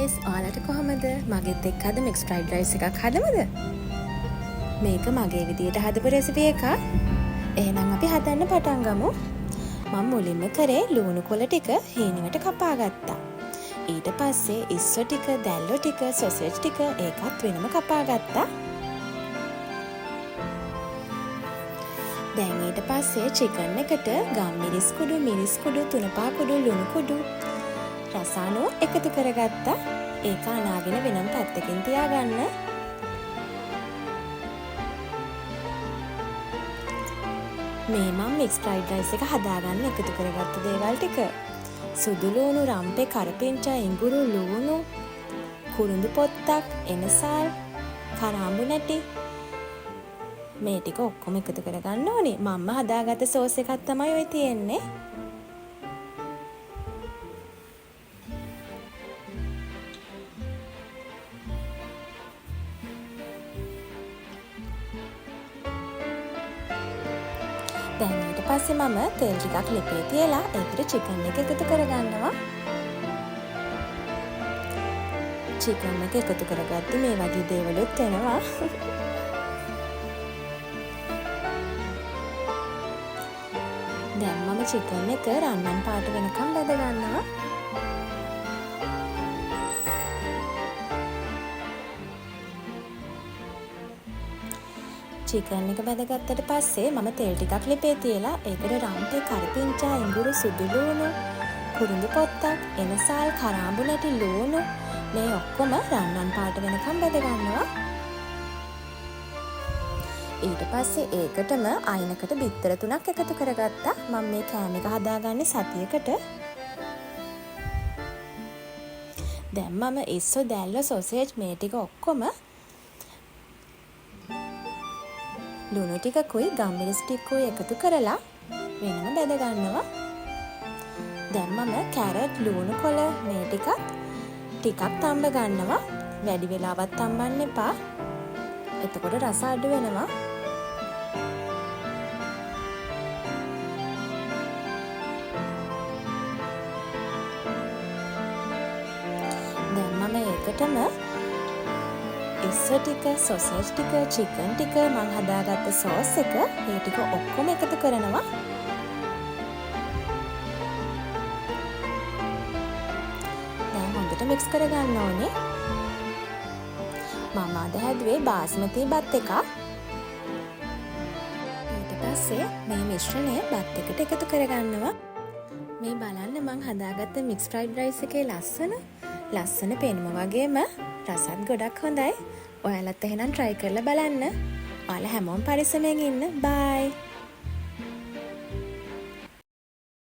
guys, ඔයාලට කොහමද? මගෙත් එක්ක අද mixed fried rice එකක් හදමුද? මේක මගේ විදියට හදපු රෙසිපි එකක්. එහෙනම් අපි හදන්න පටන් ගමු. මම මුලින්ම කරේ ලුණු කොළ ටික හීනෙකට කපා ගත්තා. ඊට පස්සේ ඉස්සෝ ටික, දැල්ලෝ ටික, සොසේජ් ටික ඒකත් වෙනම කපා ගත්තා. දැන් ඊට පස්සේ චිකන් එකට ගම්මිරිස් කුඩු, මිරිස් කුඩු, තුනපා කුඩු, ලුණු කුඩු රසායනෝ එකතු කරගත්තා. ඒක අනාගෙන වෙනම පැත්තකින් තියාගන්න. මේ මම මික්ස් ෆ්‍රයිඩ් රයිස් එක හදාගන්න එකතු කරගත්ත දේවල් ටික. සුදු ලුණු, රම්පේ, කරපිංචා, ඉඟුරු, ලුණු, කුරුඳු පොත්තක්, එනසල්, කරාඹු නැටි මේ ටික ඔක්කොම එකතු කරගන්න ඕනේ. මම හදාගත්ත සෝස් එකක් තමයි ඔය තියෙන්නේ. දැන් ඊට පස්සේ මම තෙල් ටිකක් ලිපේ තියලා ඒකට චිකන් එක එකතු කරගන්නවා. චිකන් එක එකතු කරගත්තී මේ වගේ දේවලුත් වෙනවා. දැන් මම චිකන් එක රන්වන් පාට වෙනකම් බැද ගන්නවා. චිකන් එක බැදගත්තට පස්සේ මම තෙල් ටිකක් ලිපේ තියලා ඒකට රම්පේ, කරපිංචා, ඉඟුරු, සුදු ලුණු, කුරුඳු පොත්තක්, එනසල්, කරාඹු නැටි, ලුණු මේ ඔක්කොම රන්වන් පාට වෙනකම් බැද ගන්නවා. ඊට පස්සේ ඒකටම අයිනකට බිත්තර 3ක් එකතු කරගත්තා. මම මේ කෑම එක හදාගන්නේ සතියකට. දැන් මම ඉස්සෝ, දැල්ල, සොසේජ් මේ ටික ඔක්කොම ලුණු ටිකකුයි ගම්මිරිස් ටිකකුයි එකතු කරලා වෙනම බැද ගන්නවා. දැන් මම කැරට්, ලුණු කොළ මේ ටිකක් තම්බ ගන්නවා. වැඩි වෙලාවක් තම්බන්න එපා. එතකොට රස අඩු වෙනවා. දැන් මම ඒකටම ඉස්සෝ ටික, සොසේජ් ටික, චිකන් ටික, මම හදාගත්ත සෝස් එක මේ ටික ඔක්කොම එකතු කරනවා. දැන් හොඳට මික්ස් කරගන්න ඕනේ. මම අද හැදුවේ බාස්මති බත් එකක්. ඊට පස්සේ මේ මිශ්‍රණය බත් එකට එකතු කරගන්නවා. මේ බලන්න මම හදාගත්ත මික්ස් ෆ්‍රයිඩ් රයිස් එකේ ලස්සන පෙනුම වගේම රසත් ගොඩක් හොඳයි. ඔයාලත් එහෙනම් try කරලා බලන්න. ඔයාලා හැමෝම පරිස්සමෙන් ඉන්න. bye.